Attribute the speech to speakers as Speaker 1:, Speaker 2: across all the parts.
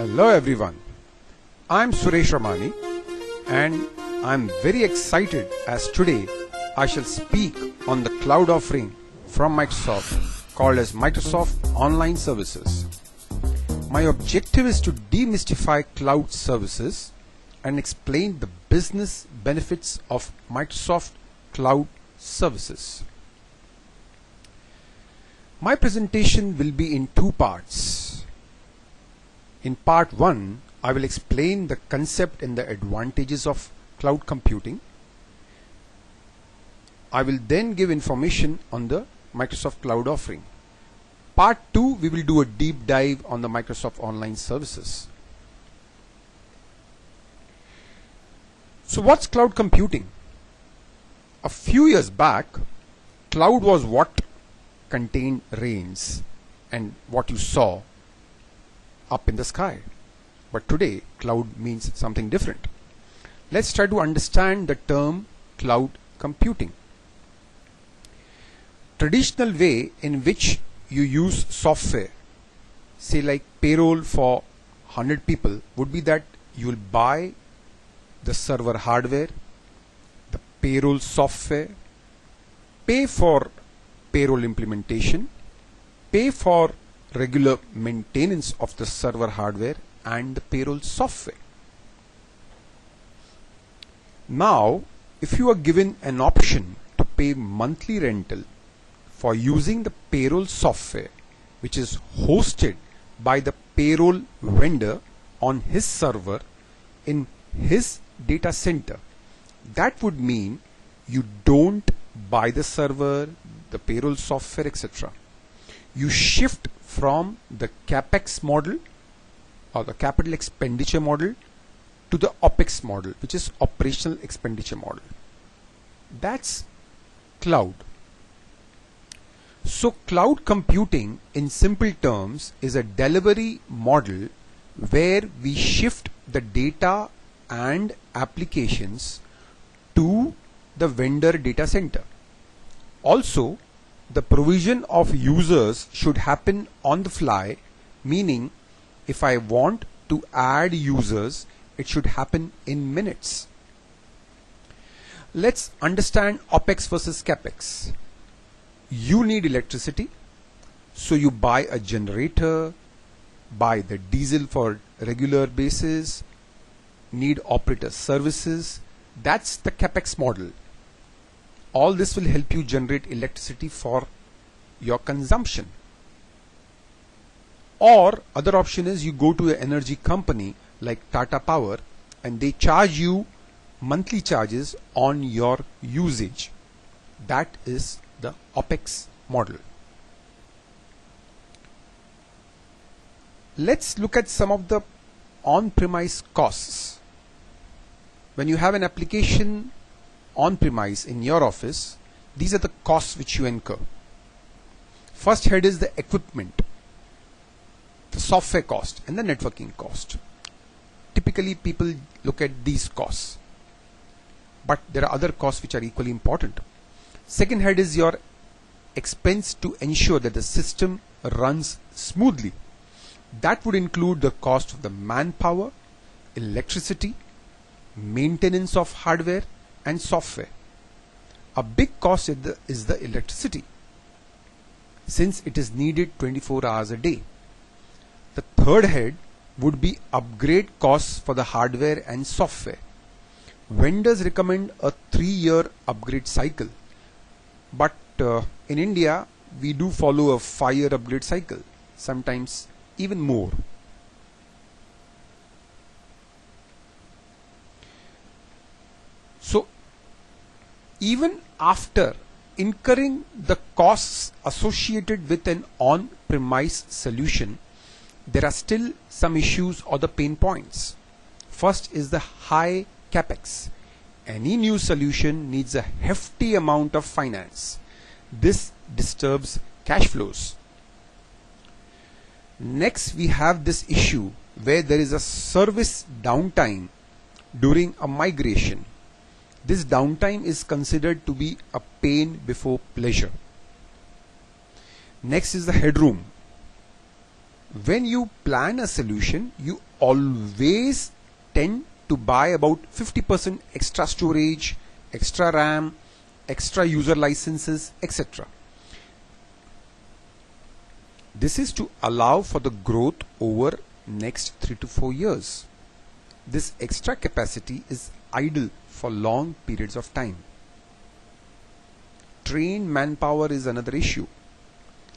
Speaker 1: Hello everyone, I'm Suresh Ramani and I'm very excited as today I shall speak on the cloud offering from Microsoft called as Microsoft Online Services. My objective is to demystify cloud services and explain the business benefits of Microsoft Cloud Services. My presentation will be in two parts. In part 1, I will explain the concept and the advantages of cloud computing. I will then give information on the Microsoft Cloud offering. Part 2, we will do a deep dive on the Microsoft Online Services. So what's cloud computing? A few years back, cloud was what contained rains and what you saw up in the sky. But today, cloud means something different. Let's try to understand the term cloud computing. Traditional way in which you use software, say like payroll for 100 people, would be that you will buy the server hardware, the payroll software, pay for payroll implementation, pay for regular maintenance of the server hardware and the payroll software. Now, if you are given an option to pay monthly rental for using the payroll software, which is hosted by the payroll vendor on his server in his data center, that would mean you don't buy the server, the payroll software, etc. You shift from the CapEx model or the capital expenditure model to the OpEx model, which is operational expenditure model. That's cloud. So cloud computing in simple terms is a delivery model where we shift the data and applications to the vendor data center. Also, the provision of users should happen on the fly, meaning if I want to add users, it should happen in minutes. Let's understand OpEx versus CapEx. You need electricity, so you buy a generator, buy the diesel for regular basis, need operator services. That's the CapEx model. All this will help you generate electricity for your consumption. Or other option is you go to an energy company like Tata Power and they charge you monthly charges on your usage. That is the OpEx model. Let's look at some of the on-premise costs. When you have an application on-premise in your office, these are the costs which you incur. First head is the equipment, the software cost and the networking cost. Typically people look at these costs, but there are other costs which are equally important. Second head is your expense to ensure that the system runs smoothly. That would include the cost of the manpower, electricity, maintenance of hardware and software. A big cost is the electricity, since it is needed 24 hours a day. The third head would be upgrade costs for the hardware and software. Vendors recommend a 3-year upgrade cycle, but in India we do follow a 5-year upgrade cycle, sometimes even more. So even after incurring the costs associated with an on-premise solution, there are still some issues or the pain points. First is the high CapEx. Any new solution needs a hefty amount of finance. This disturbs cash flows. Next, we have this issue where there is a service downtime during a migration. This downtime is considered to be a pain before pleasure. Next is the headroom. When you plan a solution, you always tend to buy about 50% extra storage, extra RAM, extra user licenses, etc. This is to allow for the growth over next 3 to 4 years. This extra capacity is idle for long periods of time. Trained manpower is another issue.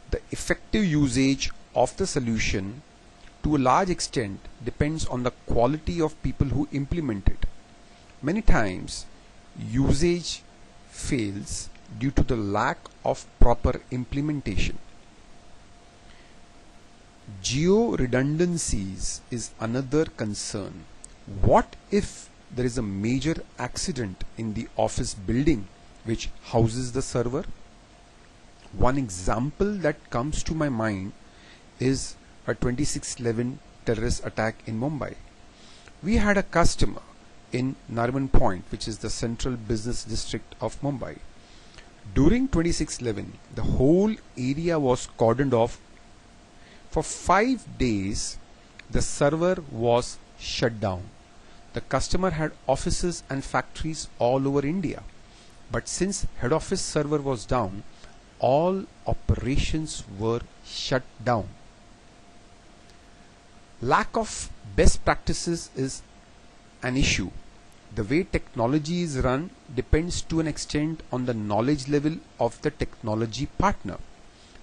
Speaker 1: The effective usage of the solution to a large extent depends on the quality of people who implement it. Many times usage fails due to the lack of proper implementation. Geo redundancies is another concern. What if there is a major accident in the office building which houses the server? One example that comes to my mind is a 26/11 terrorist attack in Mumbai. We had a customer in Nariman Point, which is the central business district of Mumbai. During 26/11, the whole area was cordoned off. For 5 days, the server was shut down. The customer had offices and factories all over India. But since head office server was down, all operations were shut down. Lack of best practices is an issue. The way technology is run depends to an extent on the knowledge level of the technology partner.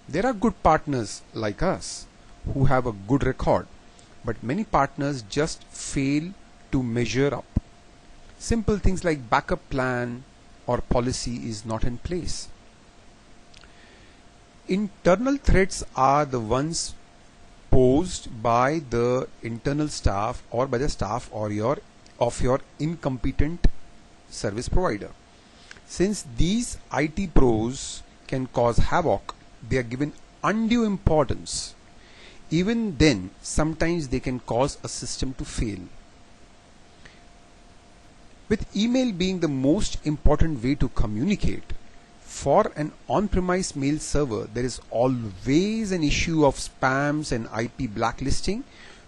Speaker 1: There are good partners like us who have a good record, but many partners just fail to measure up. Simple things like backup plan or policy is not in place. Internal threats are the ones posed by the internal staff or by the staff or your incompetent service provider. Since these IT pros can cause havoc, they are given undue importance. Even then, sometimes they can cause a system to fail. With email being the most important way to communicate, for an on-premise mail server, there is always an issue of spams and IP blacklisting,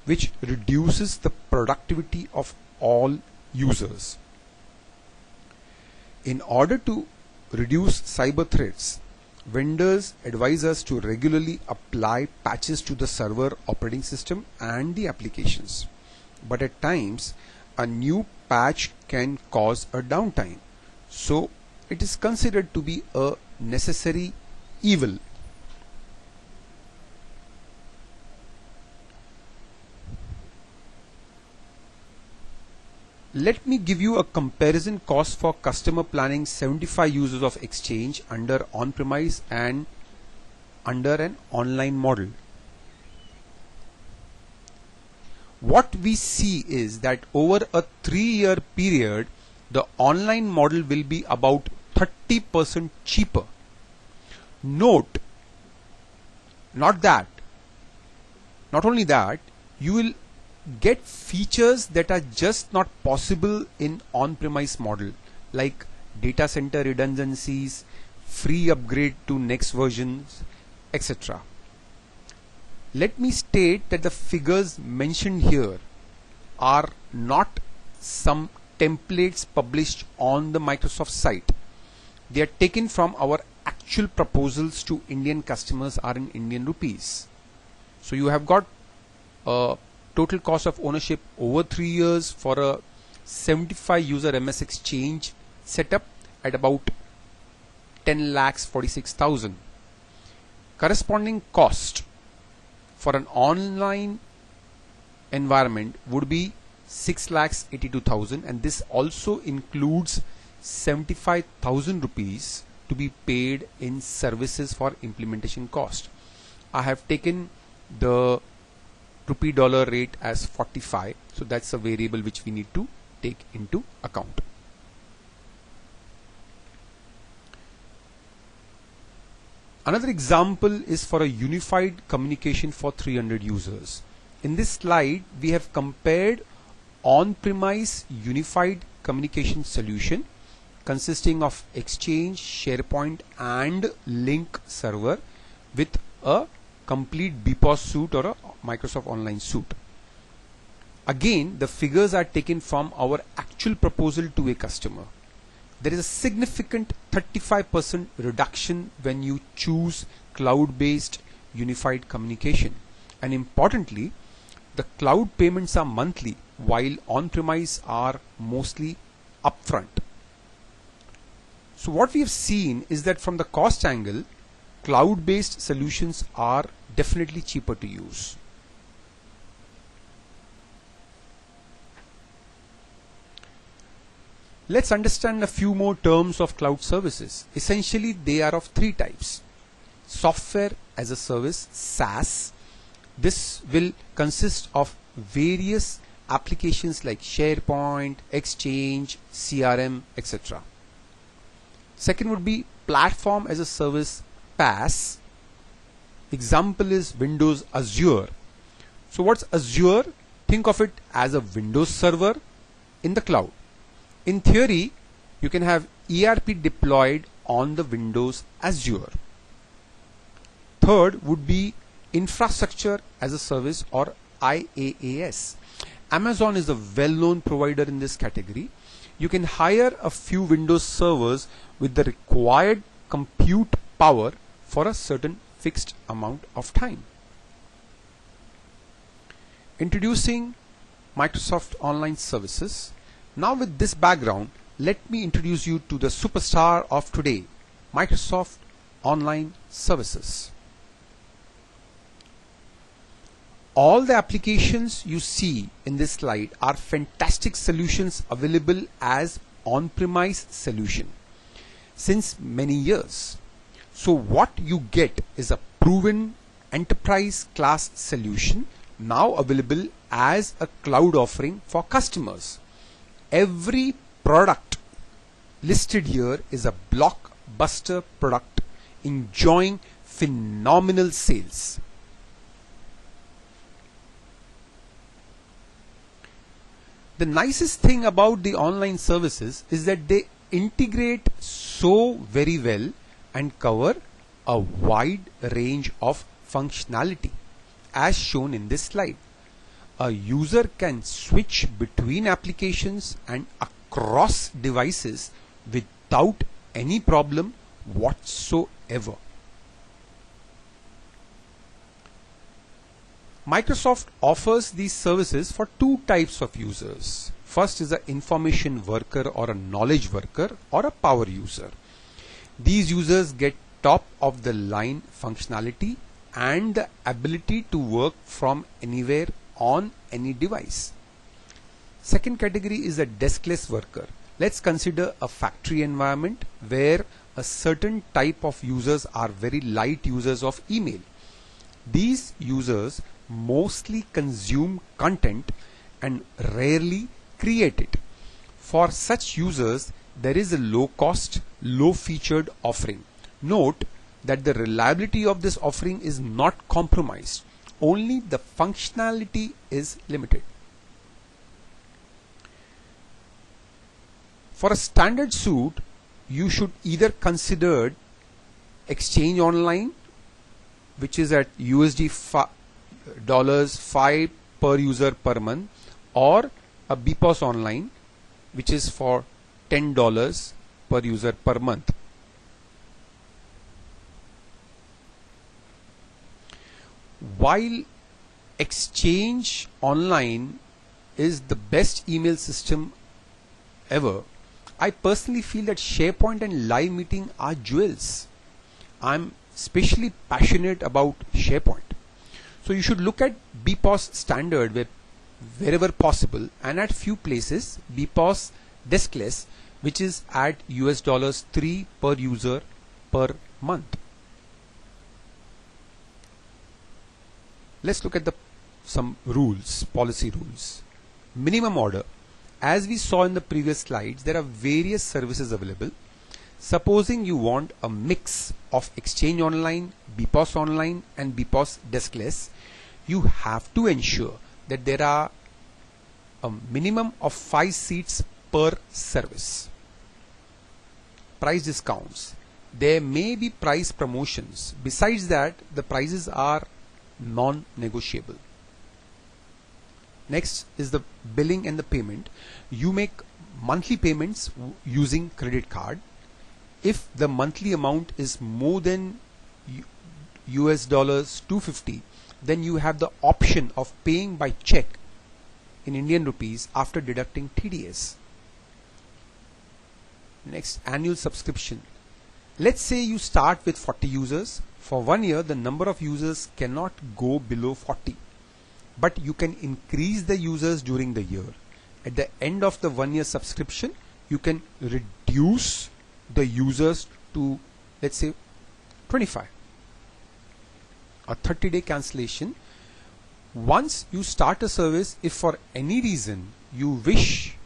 Speaker 1: which reduces the productivity of all users. In order to reduce cyber threats, vendors advise us to regularly apply patches to the server operating system and the applications. But at times, a new patch can cause a downtime. So it is considered to be a necessary evil. Let me give you a comparison cost for customer planning 75 users of Exchange under on-premise and under an online model. What we see is that over a 3-year period, the online model will be about 30% cheaper. Note, not only that, you will get features that are just not possible in on-premise model, like data center redundancies, free upgrade to next versions, etc. Let me state that the figures mentioned here are not some templates published on the Microsoft site. They are taken from our actual proposals to Indian customers are in Indian rupees. So you have got a total cost of ownership over 3 years for a 75 user MS Exchange setup at about 10,46,000. Corresponding cost for an online environment would be 6,82,000, and this also includes 75,000 rupees to be paid in services for implementation cost. I have taken the rupee dollar rate as 45, so that's a variable which we need to take into account. Another example is for a unified communication for 300 users. In this slide, we have compared on-premise unified communication solution consisting of Exchange, SharePoint and Link server with a complete BPOS suite or a Microsoft Online suite. Again, the figures are taken from our actual proposal to a customer. There is a significant 35% reduction when you choose cloud-based unified communication. And importantly, the cloud payments are monthly while on-premise are mostly upfront. So what we have seen is that from the cost angle, cloud-based solutions are definitely cheaper to use. Let's understand a few more terms of cloud services. Essentially, they are of three types. Software as a service, SaaS. This will consist of various applications like SharePoint, Exchange, CRM, etc. Second would be platform as a service, PaaS. Example is Windows Azure. So what's Azure? Think of it as a Windows server in the cloud. In theory, you can have ERP deployed on the Windows Azure. Third would be infrastructure as a service, or IaaS. Amazon is a well-known provider in this category. You can hire a few Windows servers with the required compute power for a certain fixed amount of time. Introducing Microsoft Online Services. Now with this background, let me introduce you to the superstar of today, Microsoft Online Services. All the applications you see in this slide are fantastic solutions available as on-premise solution since many years. So what you get is a proven enterprise class solution now available as a cloud offering for customers. Every product listed here is a blockbuster product enjoying phenomenal sales. The nicest thing about the online services is that they integrate so very well and cover a wide range of functionality as shown in this slide. A user can switch between applications and across devices without any problem whatsoever. Microsoft offers these services for two types of users. First is an information worker or a knowledge worker or a power user. These users get top of the line functionality and the ability to work from anywhere on any device. Second category is a deskless worker. Let's consider a factory environment where a certain type of users are very light users of email. These users mostly consume content and rarely create it. For such users, there is a low cost, low featured offering. Note that the reliability of this offering is not compromised. Only the functionality is limited. For a standard suite, you should either consider Exchange Online, which is at $5 per user per month, or a BPOS Online, which is for $10 per user per month. While Exchange Online is the best email system ever, I personally feel that SharePoint and live meeting are jewels. I'm especially passionate about SharePoint. So you should look at BPOS standard wherever possible, and at few places BPOS deskless, which is at $3 per user per month. Let's look at some rules, policy rules. Minimum order. As we saw in the previous slides, there are various services available. Supposing you want a mix of Exchange Online, BPOS Online and BPOS deskless, you have to ensure that there are a minimum of 5 seats per service. Price discounts. There may be price promotions. Besides that, the prices are non-negotiable. Next is the billing and the payment. You make monthly payments using credit card. If the monthly amount is more than US dollars 250, then you have the option of paying by check in Indian rupees after deducting TDS. Next, annual subscription. Let's say you start with 40 users. For 1 year, the number of users cannot go below 40, but you can increase the users during the year. At the end of the 1 year subscription, you can reduce the users to, let's say, 25. A 30-day cancellation. Once you start a service, if for any reason you wish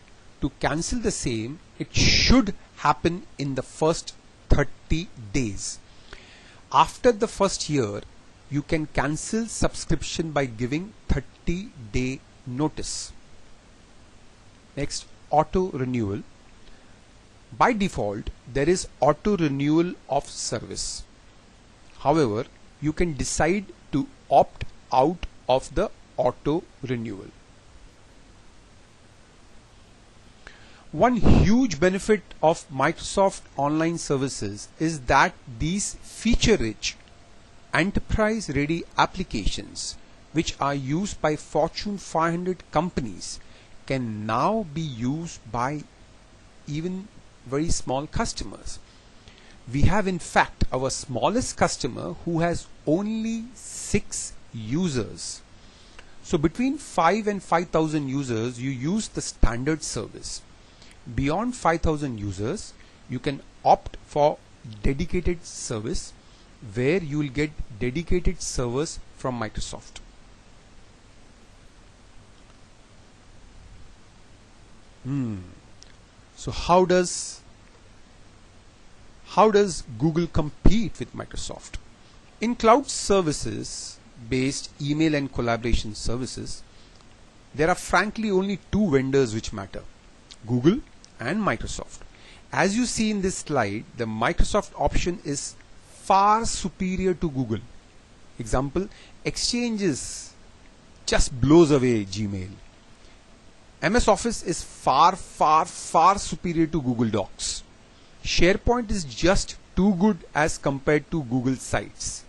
Speaker 1: to cancel the same, it should happen in the first 30 days. After the first year, you can cancel subscription by giving 30-day notice. Next, auto renewal. By default, there is auto renewal of service. However, you can decide to opt out of the auto renewal. One huge benefit of Microsoft Online Services is that these feature-rich, enterprise-ready applications, which are used by Fortune 500 companies, can now be used by even very small customers. We have in fact our smallest customer who has only 6 users. So between 5 and 5,000 users, you use the standard service. Beyond 5,000 users, you can opt for dedicated service, where you will get dedicated servers from Microsoft. So how does Google compete with Microsoft? In cloud services based email and collaboration services, there are frankly only 2 vendors which matter: Google and Microsoft. As you see in this slide, the Microsoft option is far superior to Google. Example, Exchanges just blows away Gmail. MS Office is far superior to Google Docs. SharePoint is just too good as compared to Google Sites.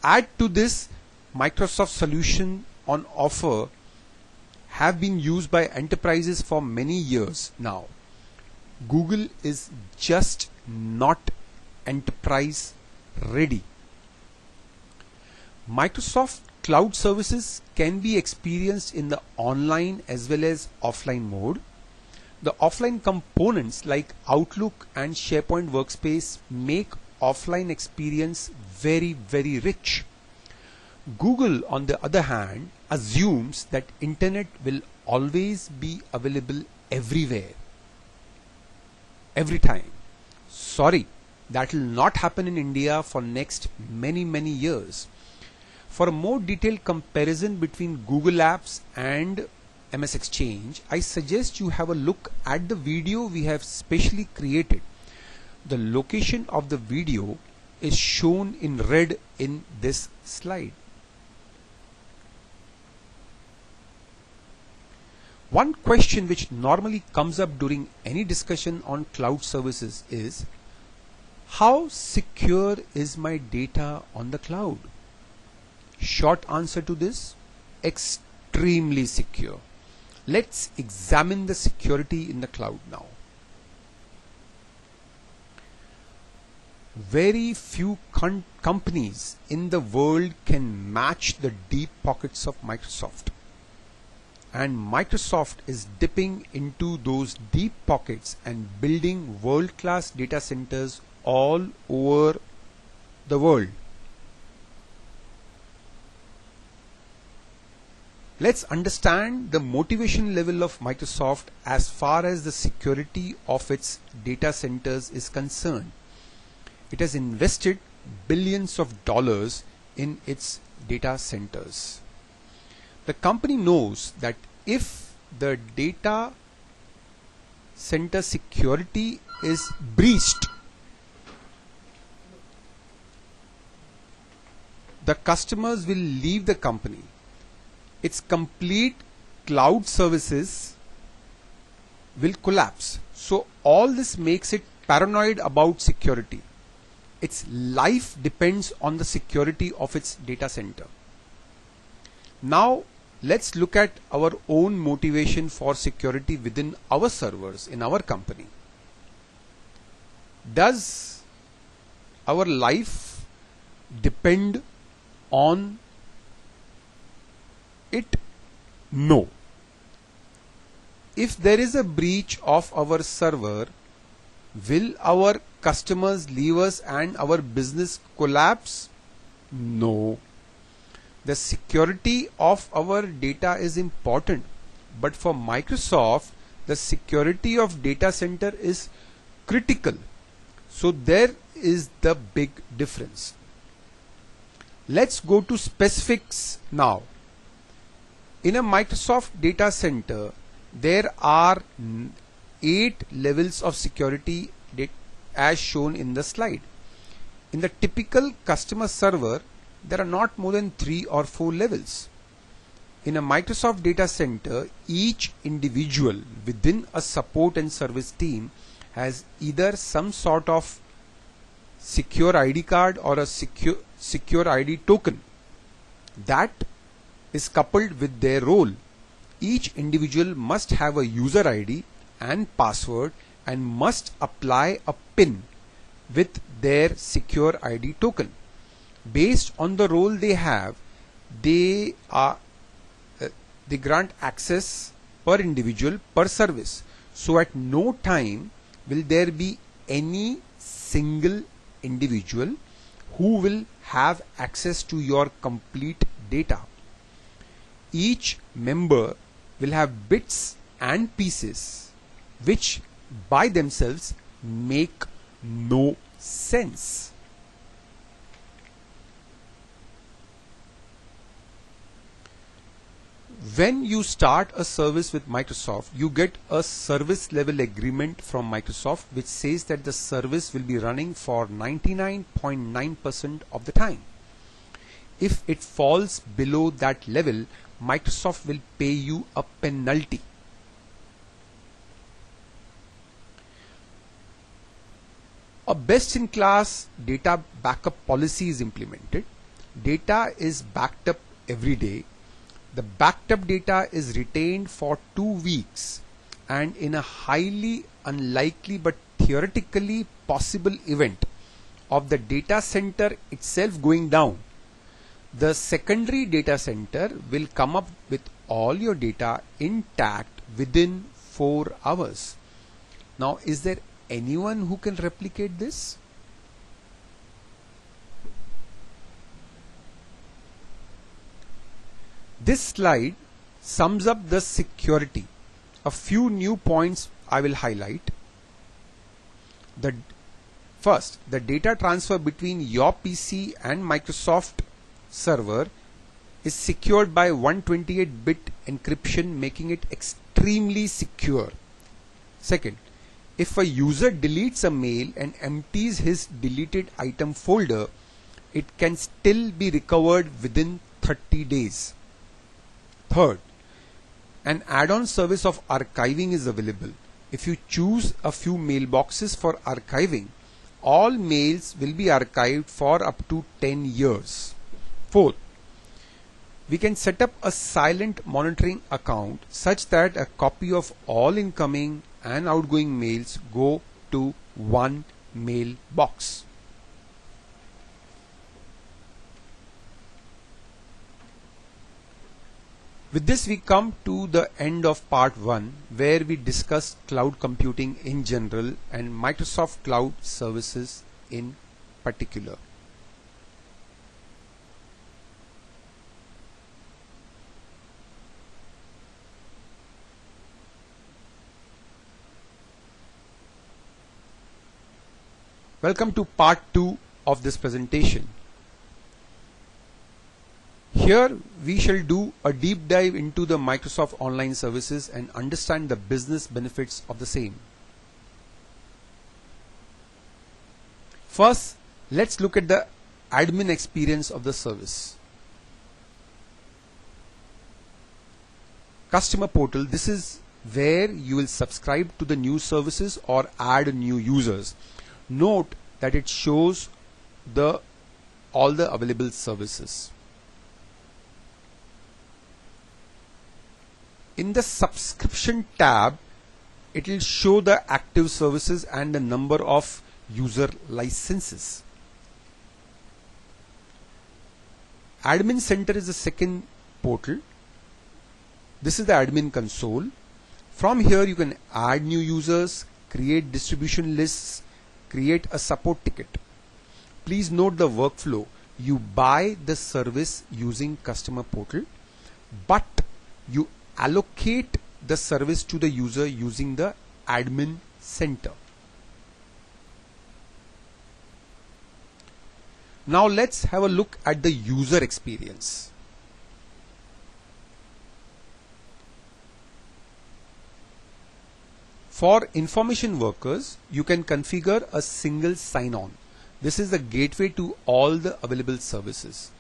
Speaker 1: Add to this, Microsoft solution on offer have been used by enterprises for many years now. Google is just not enterprise ready. Microsoft cloud services can be experienced in the online as well as offline mode. The offline components like Outlook and SharePoint Workspace make offline experience very rich. Google, on the other hand, assumes that internet will always be available everywhere, every time. Sorry, that will not happen in India for next many years. For a more detailed comparison between Google Apps and MS Exchange, I suggest you have a look at the video we have specially created. The location of the video is shown in red in this slide. One question which normally comes up during any discussion on cloud services is, how secure is my data on the cloud? Short answer to this: extremely secure. Let's examine the security in the cloud now. Very few companies in the world can match the deep pockets of Microsoft. And Microsoft is dipping into those deep pockets and building world-class data centers all over the world. Let's understand the motivation level of Microsoft as far as the security of its data centers is concerned. It has invested billions of dollars in its data centers. The company knows that if the data center security is breached, the customers will leave the company. Its complete cloud services will collapse. So all this makes it paranoid about security. Its life depends on the security of its data center. Now let's look at our own motivation for security within our servers in our company. Does our life depend on it? No. If there is a breach of our server, will our customers leave us and our business collapse? No. The security of our data is important, but for Microsoft, the security of data center is critical. So there is the big difference. Let's go to specifics now. In a Microsoft data center, there are 8 levels of security as shown in the slide. In the typical customer server, there are not more than 3 or 4 levels. In a Microsoft data center, each individual within a support and service team has either some sort of secure ID card or a secure ID token that is coupled with their role. Each individual must have a user ID and password and must apply a PIN with their secure ID token. Based on the role they have, they grant access per individual per service. So at no time will there be any single individual who will have access to your complete data. Each member will have bits and pieces which by themselves make no sense. When you start a service with Microsoft, you get a service level agreement from Microsoft which says that the service will be running for 99.9% of the time. If it falls below that level, Microsoft will pay you a penalty. A best-in-class data backup policy is implemented. Data is backed up every day. The backed up data is retained for 2 weeks, and in a highly unlikely but theoretically possible event of the data center itself going down, the secondary data center will come up with all your data intact within 4 hours. Now, is there anyone who can replicate this? This slide sums up the security. A few new points I will highlight. First, the data transfer between your PC and Microsoft server is secured by 128-bit encryption, making it extremely secure. Second, if a user deletes a mail and empties his deleted item folder, it can still be recovered within 30 days. Third, an add-on service of archiving is available. If you choose a few mailboxes for archiving, all mails will be archived for up to 10 years. Fourth, we can set up a silent monitoring account such that a copy of all incoming and outgoing mails go to one mailbox. With this, we come to the end of part 1, where we discussed cloud computing in general and Microsoft Cloud Services in particular. Welcome to part 2 of this presentation. Here we shall do a deep dive into the Microsoft Online Services and understand the business benefits of the same. First, let's look at the admin experience of the service. Customer portal, this is where you will subscribe to the new services or add new users. Note that it shows all the available services. In the subscription tab, it will show the active services and the number of user licenses. Admin Center is the second portal. This is the admin console. From here you can add new users, create distribution lists, create a support ticket. Please note the workflow. You buy the service using customer portal, but you allocate the service to the user using the admin center. Now let's have a look at the user experience. For information workers, you can configure a single sign-on. This is the gateway to all the available services.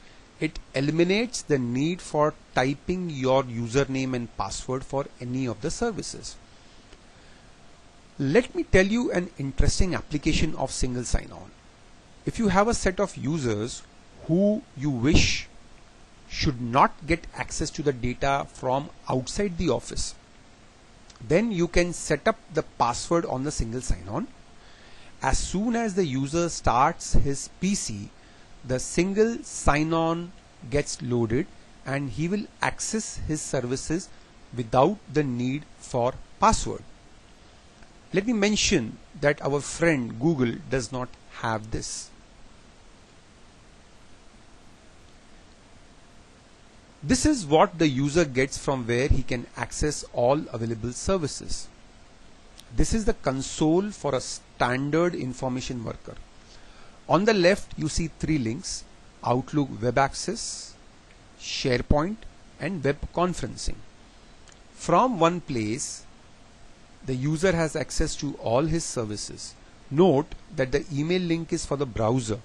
Speaker 1: It eliminates the need for typing your username and password for any of the services. Let me tell you an interesting application of single sign-on. If you have a set of users who you wish should not get access to the data from outside the office, then you can set up the password on the single sign-on. As soon as the user starts his PC, the single sign-on gets loaded and he will access his services without the need for password. Let me mention that our friend Google does not have this. This is what the user gets from where he can access all available services. This is the console for a standard information worker. On the left you see three links: Outlook Web Access, SharePoint and Web Conferencing. From one place the user has access to all his services. Note that the email link is for the browser.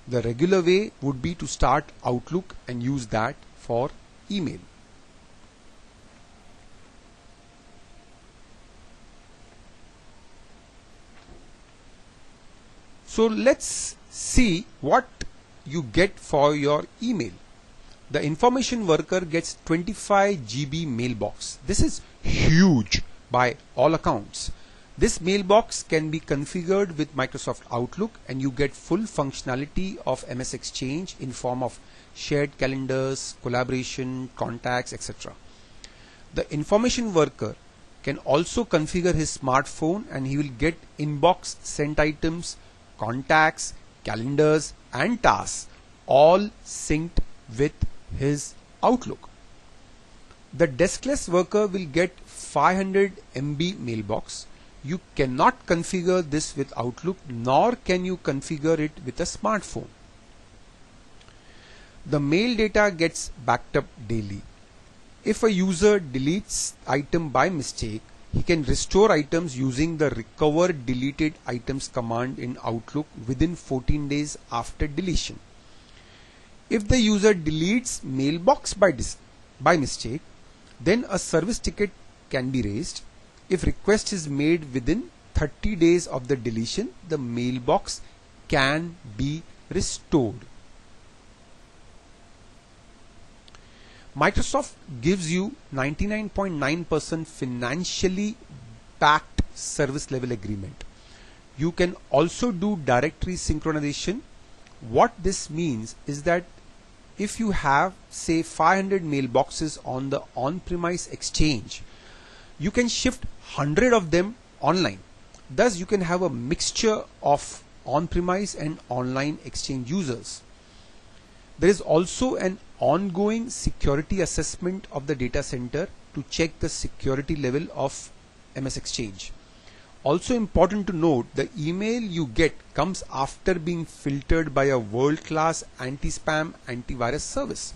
Speaker 1: The regular way would be to start Outlook and use that for email. So let's see what you get for your email. The information worker gets 25 GB mailbox. This is huge by all accounts. This mailbox can be configured with Microsoft Outlook and you get full functionality of MS Exchange in form of shared calendars, collaboration, contacts, etc. The information worker can also configure his smartphone and he will get inbox sent items, contacts, calendars and tasks all synced with his Outlook. The deskless worker will get 500 MB mailbox. You cannot configure this with Outlook, nor can you configure it with a smartphone. The mail data gets backed up daily. If a user deletes item by mistake, he can restore items using the recover deleted items command in Outlook within 14 days after deletion. If the user deletes mailbox by mistake, then a service ticket can be raised. If request is made within 30 days of the deletion, the mailbox can be restored. Microsoft gives you 99.9% financially backed service level agreement. You can also do directory synchronization. What this means is that if you have say 500 mailboxes on the on-premise exchange, you can shift 100 of them online. Thus you can have a mixture of on-premise and online exchange users. There is also an ongoing security assessment of the data center to check the security level of MS Exchange. Also important to note, the email you get comes after being filtered by a world-class anti-spam antivirus service.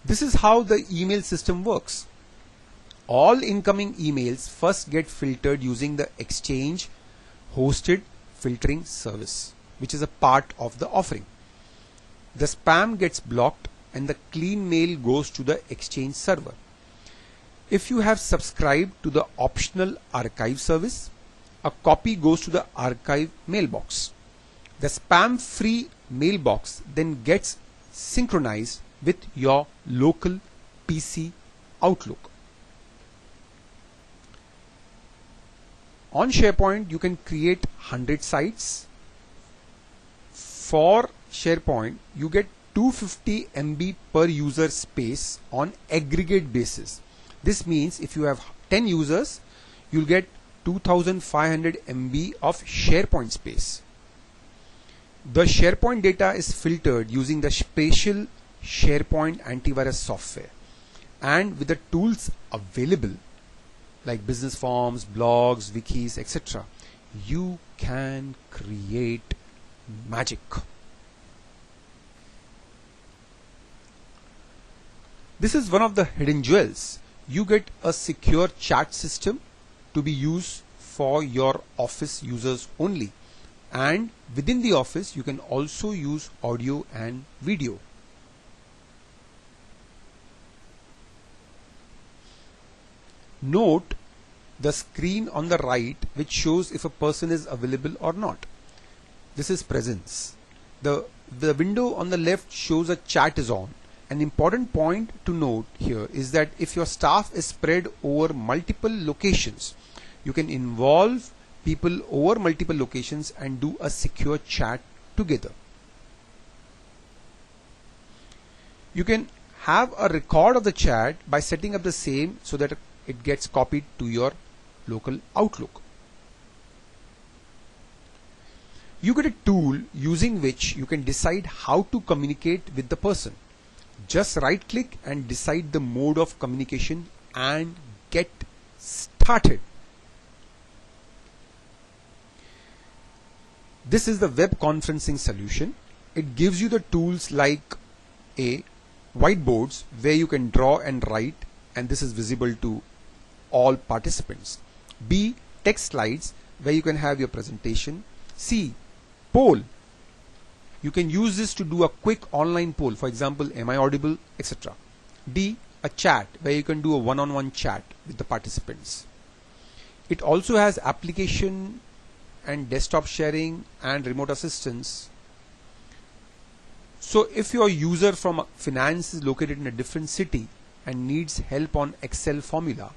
Speaker 1: This is how the email system works. All incoming emails first get filtered using the Exchange hosted filtering service, which is a part of the offering. The spam gets blocked and the clean mail goes to the Exchange server. If you have subscribed to the optional archive service, a copy goes to the archive mailbox. The spam-free mailbox then gets synchronized with your local PC Outlook. On SharePoint, you can create 100 sites. For SharePoint, you get 250 MB per user space on aggregate basis. This means if you have 10 users, you'll get 2500 MB of SharePoint space. The SharePoint data is filtered using the special SharePoint antivirus software, and with the tools available like business forms, blogs, wikis, etc., you can create magic. This is one of the hidden jewels. You get a secure chat system to be used for your office users only, and within the office you can also use audio and video. Note the screen on the right which shows if a person is available or not. This is presence. The window on the left shows a chat is on. An important point to note here is that if your staff is spread over multiple locations, you can involve people over multiple locations and do a secure chat together. You can have a record of the chat by setting up the same so that it gets copied to your local Outlook. You get a tool using which you can decide how to communicate with the person. Just right click and decide the mode of communication and get started. This is the web conferencing solution. It gives you the tools like A. Whiteboards where you can draw and write, and this is visible to all participants. B. Text slides where you can have your presentation. C. Poll. You can use this to do a quick online poll, for example, am I audible, etc. D. A chat where you can do a one-on-one chat with the participants. It also has application and desktop sharing and remote assistance. So if your user from finance is located in a different city and needs help on Excel formula,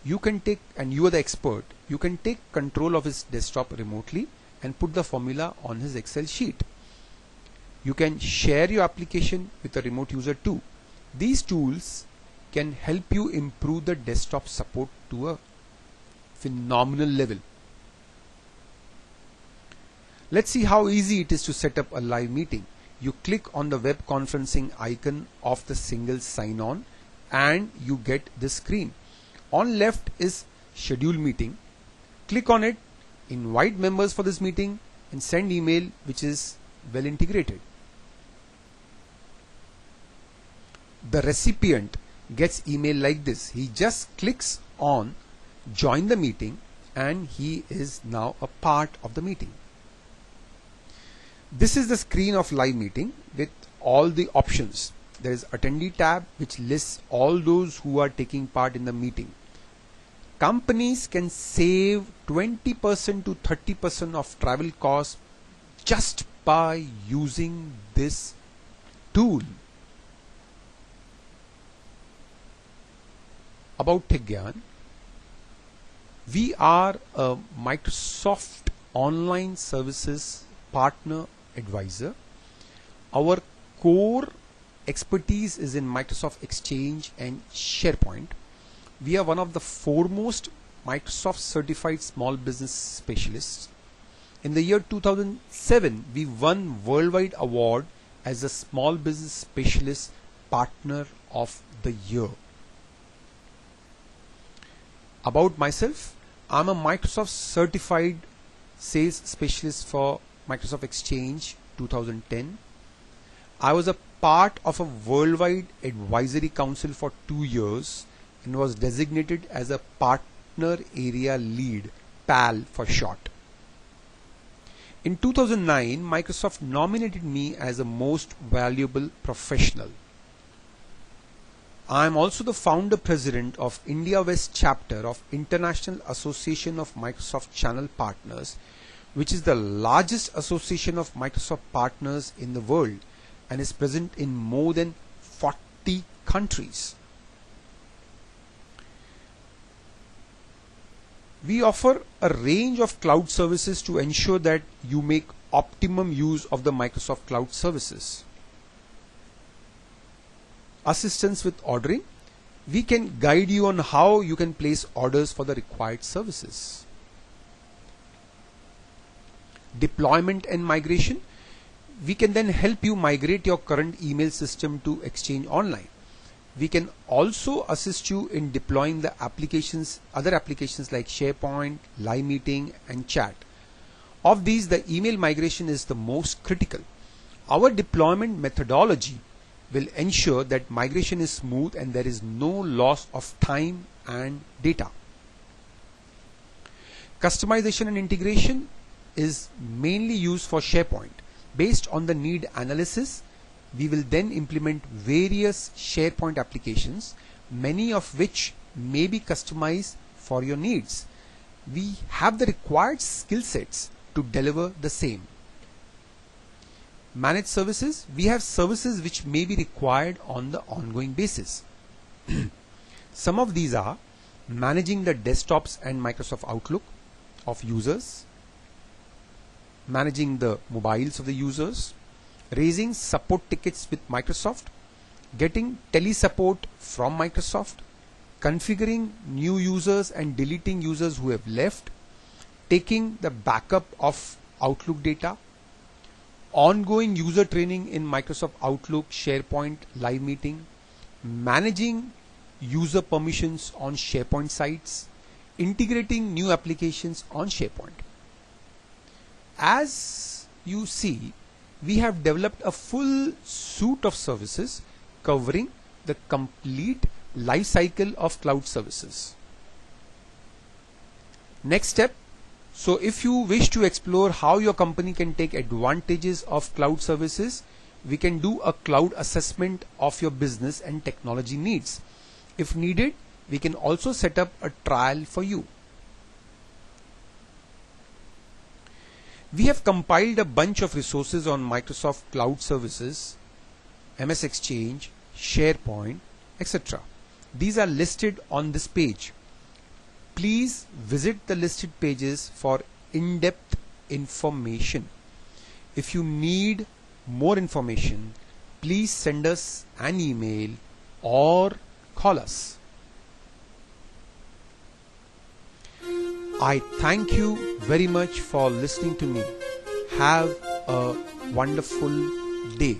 Speaker 1: you can take, and you are the expert, you can take control of his desktop remotely and put the formula on his Excel sheet. You can share your application with a remote user too. These tools can help you improve the desktop support to a phenomenal level. Let's see how easy it is to set up a live meeting. You click on the web conferencing icon of the single sign-on and you get this screen. On left is schedule meeting. Click on it, invite members for this meeting and send email, which is well integrated. The recipient gets email like this. He just clicks on join the meeting and he is now a part of the meeting. This is the screen of live meeting with all the options. There is attendee tab which lists all those who are taking part in the meeting. Companies can save 20% to 30% of travel costs just by using this tool. About TechGyan, we are a Microsoft Online Services Partner Advisor. Our core expertise is in Microsoft Exchange and SharePoint. We are one of the foremost Microsoft certified small business specialists. In the year 2007, we won worldwide award as a small business specialist partner of the year. About myself, I'm a Microsoft certified sales specialist for Microsoft Exchange 2010. I was a part of a worldwide advisory council for 2 years and was designated as a partner area lead, PAL for short. In 2009, Microsoft nominated me as a most valuable professional. I am also the founder president of India West chapter of International Association of Microsoft Channel Partners, which is the largest association of Microsoft partners in the world and is present in more than 40 countries. We offer a range of cloud services to ensure that you make optimum use of the Microsoft Cloud services. Assistance with ordering. We can guide you on how you can place orders for the required services. Deployment and migration. We can then help you migrate your current email system to Exchange Online. We can also assist you in deploying the applications, other applications like SharePoint, Live Meeting and Chat. Of these, the email migration is the most critical. Our deployment methodology will ensure that migration is smooth and there is no loss of time and data. Customization and integration is mainly used for SharePoint. Based on the need analysis, we will then implement various SharePoint applications, many of which may be customized for your needs. We have the required skill sets to deliver the same. Managed services. We have services which may be required on the ongoing basis. Some of these are managing the desktops and Microsoft Outlook of users, managing the mobiles of the users, raising support tickets with Microsoft, getting tele-support from Microsoft, configuring new users and deleting users who have left, taking the backup of Outlook data, ongoing user training in Microsoft Outlook, SharePoint, Live Meeting, managing user permissions on SharePoint sites, integrating new applications on SharePoint. As you see, we have developed a full suite of services covering the complete life cycle of cloud services. Next step. So if you wish to explore how your company can take advantages of cloud services, we can do a cloud assessment of your business and technology needs. If needed, we can also set up a trial for you. We have compiled a bunch of resources on Microsoft Cloud Services, MS Exchange, SharePoint, etc. These are listed on this page. Please visit the listed pages for in-depth information. If you need more information, please send us an email or call us. I thank you very much for listening to me. Have a wonderful day.